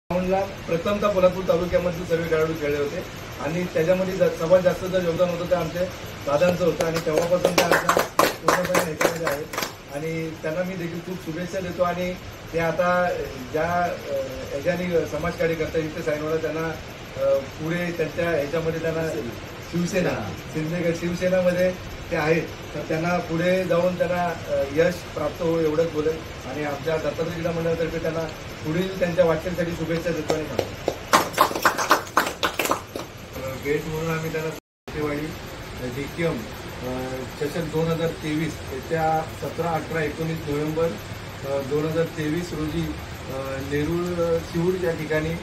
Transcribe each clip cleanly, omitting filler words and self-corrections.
राऊंडला प्रथमतः पोलादपूर तालुक्यामध्ये सर्व खेळाडू खेळले होते आणि त्याच्यामध्ये सर्वात जास्त जर योगदान होतं ते आमचे दादांचं होतं आणि तेव्हापासून ते आमच्या पूर्णपणे ह्याच्यामध्ये आहेत आणि त्यांना मी देखील खूप शुभेच्छा देतो आणि ते आता ज्या ह्याच्याने समाजकार्य करता इथे साईनवाला त्यांना पुढे त्यांच्या ह्याच्यामध्ये त्यांना शिवसेनामध्ये ते आहेत तर त्यांना पुढे जाऊन त्यांना यश प्राप्त हो एवढंच बोलेल आणि आमच्या दत्तात्रय क्रीडा मंडळातर्फे त्यांना पुढील त्यांच्या वाटचालीसाठी शुभेच्छा देतो आणि गेट म्हणून आम्ही त्यांना सट्टेवाडी डीकेएम चषक 2023 येत्या 17, 18, 19 नोव्हेंबर 2023 रोजी नेरूळ शिवूर या ठिकाणी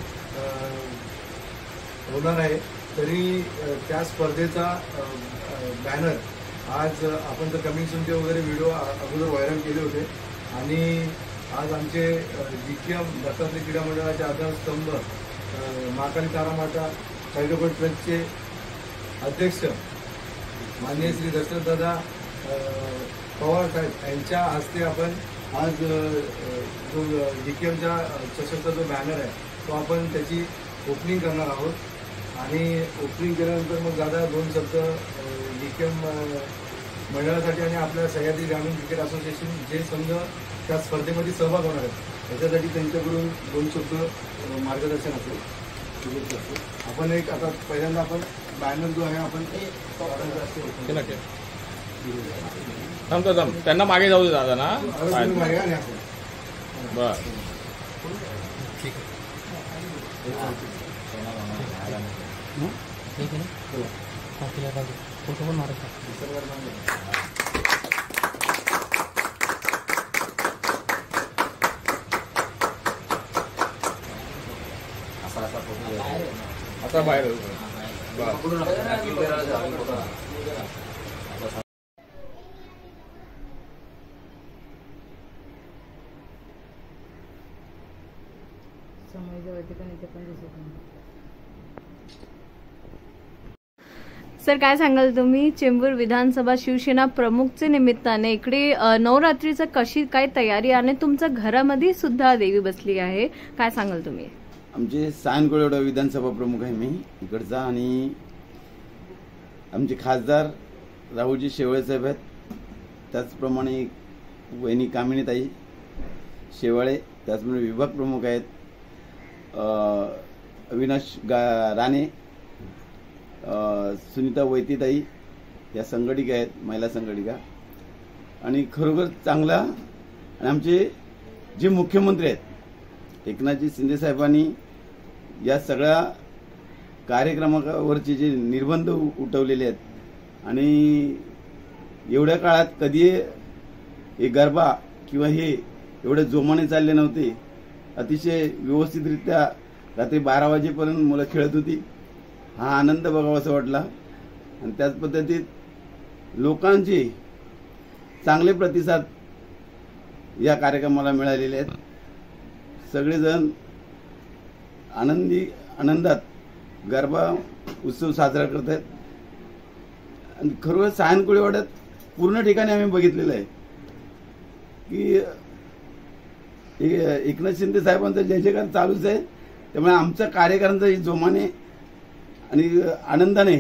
होणार आहे। तरी त्या स्पर्धेचा बॅनर आज आपण तर कमिंग सूनचे वगैरे व्हिडिओ अगोदर व्हायरल केले होते आणि आज आमचे डीकेएम दत्तात्रय क्रीडा मंडळाचे आधारस्तंभ महाकाली तारामाता चॅरिटेबल ट्रस्टचे अध्यक्ष माननीय श्री दशरथदादा पवार साहेब यांच्या हस्ते आपण आज जो डीकेएमच्या चषकचा जो बॅनर आहे तो आपण त्याची ओपनिंग करणार आहोत आणि ओपनिंग केल्यानंतर मग दादा 2 शब्द डीकेएम मंडळासाठी आणि आपल्या सह्याद्री ग्रामीण क्रिकेट असोसिएशन जे संघ त्या स्पर्धेमध्ये सहभाग होणार आहेत त्याच्यासाठी त्यांच्याकडून 2 शब्द मार्गदर्शन असेल। आपण एक आता पहिल्यांदा आपण बॅनर जो आहे आपण त्यांना मागे जाऊ दे दादा ना मागे आणि आपण बर ठीक है ना फोटो पण मारा आता बाहेर सर काय सांगाल तुम्ही चेंबूर विधानसभा शिवसेना प्रमुखचे निमित्ताने इकडे नवरात्रीचं कशी काय तयारी आणि तुमच्या घरामध्ये सुद्धा देवी बसली आहे काय सांगाल तुम्ही? आमचे सायनकोळेवाडा विधानसभा प्रमुख आहे मी इकडचा आणि आमचे खासदार राहुलजी शेवाळे साहेब आहेत त्याचप्रमाणे वहिनी कामिनीताई शेवाळे त्याचप्रमाणे विभाग प्रमुख आहेत अविनाश राणे सुनीता वैतीताई या संघटिका आहेत महिला संघटिका आणि खरोखर चांगला आणि आमचे जे मुख्यमंत्री आहेत एकनाथजी शिंदे साहेबांनी या सगळ्या कार्यक्रमावरचे जे निर्बंध उठवलेले आहेत आणि एवढ्या काळात कधी हे गरबा किंवा हे एवढे जोमाने चालले नव्हते अतिशय व्यवस्थितरित्या रात्री 12 वाजेपर्यंत मुलं खेळत होती हा आनंद बघावा असं वाटला आणि त्याच पद्धतीत लोकांचे चांगले प्रतिसाद या कार्यक्रमाला मिळालेले आहेत सगळेजण आनंदात गरबा उत्सव साजरा करत आहेत आणि खरोखर सायनकोळेवाड्यात पूर्ण ठिकाणी आम्ही बघितलेलं आहे की एकनाथ शिंदे साहेबांचा जय जयकार चालूच आहे त्यामुळे आमच्या कार्यकर्त्यांचा जोमाने आणि आनंदाने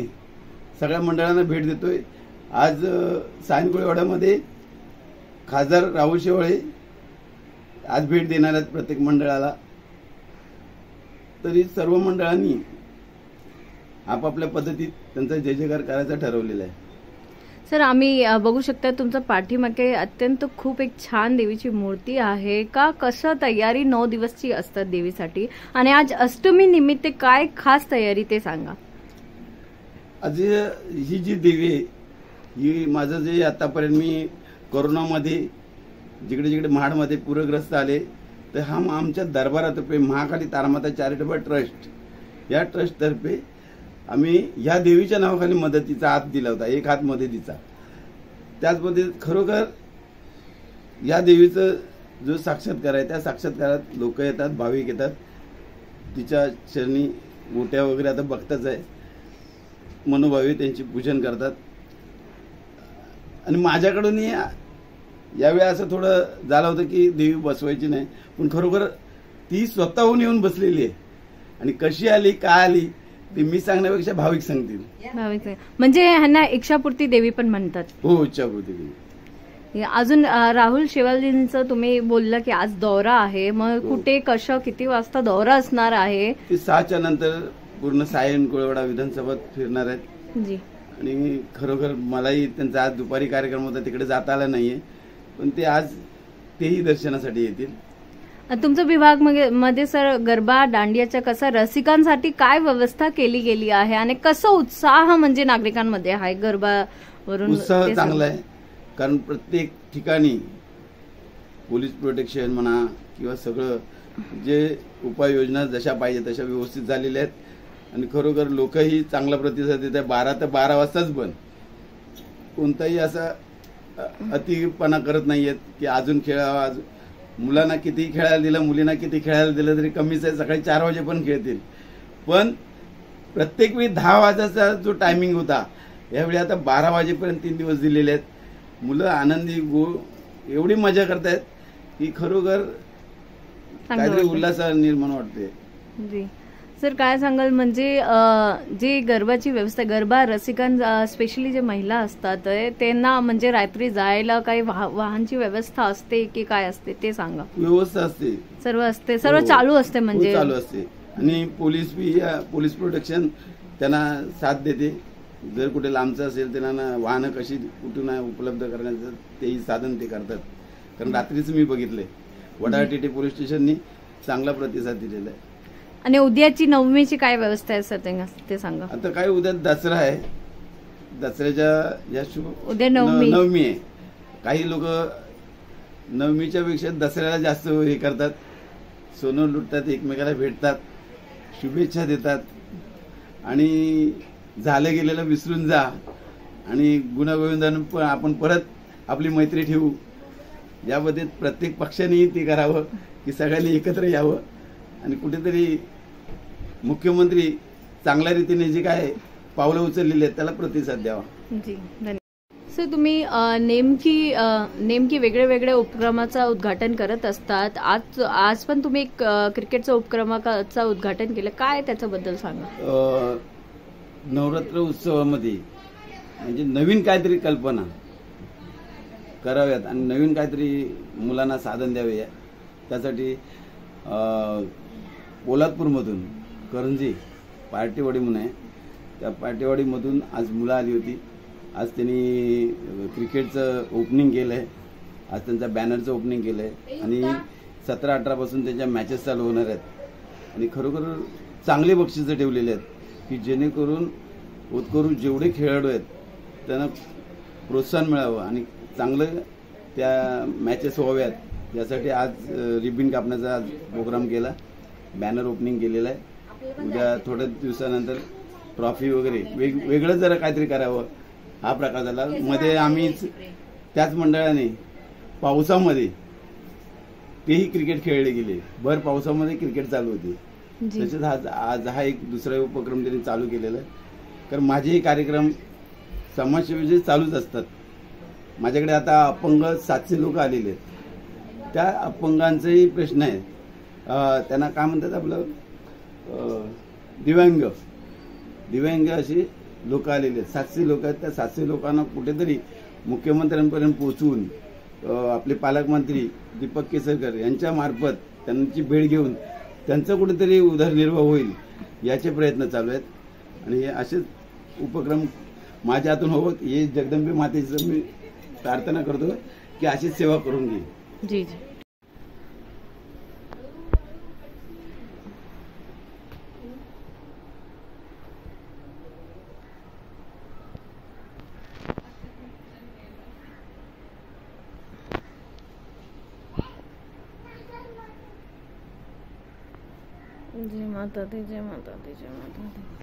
सगळ्या मंडळांना भेट देतोय। आज सायनकोळेवाड्यामध्ये खासदार राहुल शेवाळे आज भेट देणार आहेत प्रत्येक मंडळाला तरी सर्व मंडळांनी आपापल्या पद्धतीत त्यांचा जय जयकार करायचा ठरवलेला आहे। सर आम्ही बघू शकता तुमच्या पाठीमागे अत्यंत खूप एक छान देवीची मूर्ती आहे का कसं तयारी 9 दिवसची असतात देवीसाठी आणि आज अष्टमी निमित्त काय खास तयारी ते सांगा। आज ही जी देवी आहे ही माझं जे आतापर्यंत मी कोरोनामध्ये जिकडे जिकडे महाडमध्ये पूरग्रस्त आले तर हा आमच्या दरबारातर्फे महाकाली तारामाता चॅरिटेबल ट्रस्ट या ट्रस्टतर्फे आम्ही ह्या देवीच्या नावाखाली मदतीचा हात दिला होता एक हात मदतीचा त्याच पद्धतीत खरोखर या देवीचं जो साक्षात्कार आहे त्या साक्षात्कारात लोक येतात भाविक येतात तिच्या चरणी गोट्या वगैरे आता बघताच आहे मनोभावे त्यांची पूजन करतात आणि माझ्याकडूनही यावेळी असं थोडं झालं होतं की देवी बसवायची नाही पण खरोखर ती स्वतःहून येऊन बसलेली आहे आणि कशी आली काय आली ते मी सांगण्यापेक्षा भाविक सांगतील. भाविक म्हणजे ह्यांना इच्छापूर्ती देवी पण म्हणतात. हो, इच्छापूर्ती देवी. अजून राहुल शेवाळजींचं तुम्ही बोलला की आज दौरा आहे, मग कुठे कसं किती वाजता दौरा असणार आहे? ते 6च्या नंतर पूर्ण सायन कोळवडा विधानसभेत फिरणार आहेत जी. आणि खरोखर मलाही त्यांचा आज दुपारी कार्यक्रम होता तिकडे जाता आला नाहीये, पण ते आज तेही दर्शनासाठी येतील. तुमचा विभाग मध्ये सर गरबा दांडियाच्या कसं रसिकांसाठी काय व्यवस्था केली गेली आहे आणि कसं उत्साह म्हणजे नागरिकांमध्ये आहे गरबावरून? उत्साह चांगला आहे, कारण प्रत्येक ठिकाणी पोलीस प्रोटेक्शन म्हणा किंवा सगळं जे उपाययोजना जशा पाहिजे तशा व्यवस्थित झालेल्या आहेत आणि खरोखर लोकही चांगला प्रतिसाद देत आहे. 12 ते 12 वाजताच बंद. कोणताही असा अतिपणा करत नाहीयेत की अजून खेळावा, मुलांना किती खेळायला दिलं मुलींना किती खेळायला दिलं तरी कमीच आहे. सकाळी 4 वाजेपर्यंत खेळतील, पण प्रत्येक वेळी 10 वाजायचा जो टायमिंग होता यावेळी आता 12 वाजेपर्यंत 3 दिवस दिलेले आहेत. मुलं आनंदी एवढी मजा करतायत की खरोखर काहीतरी उल्हास निर्माण वाटते. जी सर, काय सांगाल म्हणजे जे गरबाची व्यवस्था, गरबा रसिकां स्पेशली जे महिला असतात त्यांना म्हणजे रात्री जायला काही वाहनची व्यवस्था असते की काय असते ते सांगा. व्यवस्था असते, सर्व असते, सर्व चालू असते म्हणजे चालू असते आणि पोलीस प्रोटेक्शन त्यांना साथ देते. जर कुठे लांबचं असेल त्यांना वाहनं कशी कुठून उपलब्ध करण्याचं तेही साधन ते करतात. कारण रात्रीच मी बघितलंय वडाळा पोलीस स्टेशननी चांगला प्रतिसाद दिलेला आहे. आणि उद्याची नवमीची काय व्यवस्था आहे सर ते सांगा. आता काय उद्या दसरा आहे, दसऱ्याच्या या उद्या नवमी आहे. काही लोक नवमीच्या पेक्षा दसऱ्याला जास्त हे करतात, सोनं लुटतात, एकमेकाला भेटतात, शुभेच्छा देतात आणि झालं गेलेलं विसरून जा आणि गुण्यागोविंदानं आपण परत आपली मैत्री ठेवू. याबद्दल प्रत्येक पक्षानेही ते करावं की सगळ्यांनी एकत्र यावं आणि कुठेतरी मुख्यमंत्री चांगल्या रीतीने जे काय पावलं उचललेली आहेत त्याला प्रतिसाद द्यावा. जी, धन्यवाद. सर, तुम्ही नेमकी वेगळ्या वेगळ्या उपक्रमाचं उद्घाटन करत असतात. आज पण तुम्ही एक क्रिकेटच्या उपक्रमाचं उद्घाटन केलं, काय त्याच्याबद्दल सांगा. नवरात्र उत्सवामध्ये म्हणजे नवीन काहीतरी कल्पना कराव्यात आणि नवीन काहीतरी मुलांना साधन द्यावे. त्यासाठी पोलादपूरमधून करंजी पार्टीवाडी म्हणून आहे, त्या पार्टीवाडीमधून आज मुलं आली होती. आज त्यांनी क्रिकेटचं ओपनिंग केलं आहे, आज त्यांचा बॅनरचं ओपनिंग केलं आहे आणि 17-18 पासून त्यांच्या मॅचेस चालू होणार आहेत आणि खरोखर चांगले बक्षिसं ठेवलेले आहेत की जेणेकरून होतकरू जेवढे खेळाडू आहेत त्यांना प्रोत्साहन मिळावं आणि चांगलं त्या मॅचेस व्हाव्यात. यासाठी आज रिबिन कापण्याचा आज प्रोग्राम केला, बॅनर ओपनिंग केलेलं आहे. उद्या थोड्या दिवसानंतर ट्रॉफी वगैरे वेगळं जरा काहीतरी करावं हा प्रकार झाला. मध्ये आम्हीच त्याच मंडळाने पावसामध्ये तेही क्रिकेट खेळले गेले, भर पावसामध्ये क्रिकेट चालू होती. त्याच्यात आज हा एक दुसरा उपक्रम त्यांनी चालू केलेला आहे. कारण माझेही कार्यक्रम समाजसेवेचे चालूच असतात. माझ्याकडे आता अपंग 700 लोक आलेले आहेत. त्या अपंगांचाही प्रश्न आहे, त्यांना काय म्हणतात आपलं दिव्यांग अशी लोक आलेले आहेत. 700 लोक आहेत. त्या 700 लोकांना कुठेतरी मुख्यमंत्र्यांपर्यंत पोहोचवून आपले पालकमंत्री दीपक केसरकर यांच्या मार्फत त्यांची भेट घेऊन त्यांचा कुठेतरी उदरनिर्वाह होईल याचे प्रयत्न चालू आहेत आणि हे असेच उपक्रम माझ्या हातून होवं हे जगदंबे मातेचं मी प्रार्थना करतो की अशीच सेवा करून घेईल. जी जी. जय माता दी, जय माता दी, जय माता दी.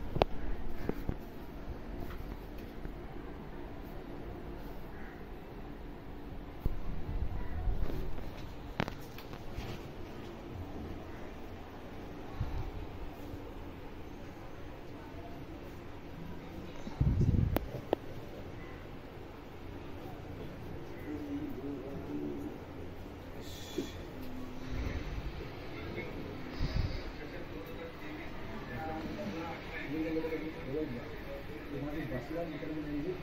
वासुदेव निकलमध्ये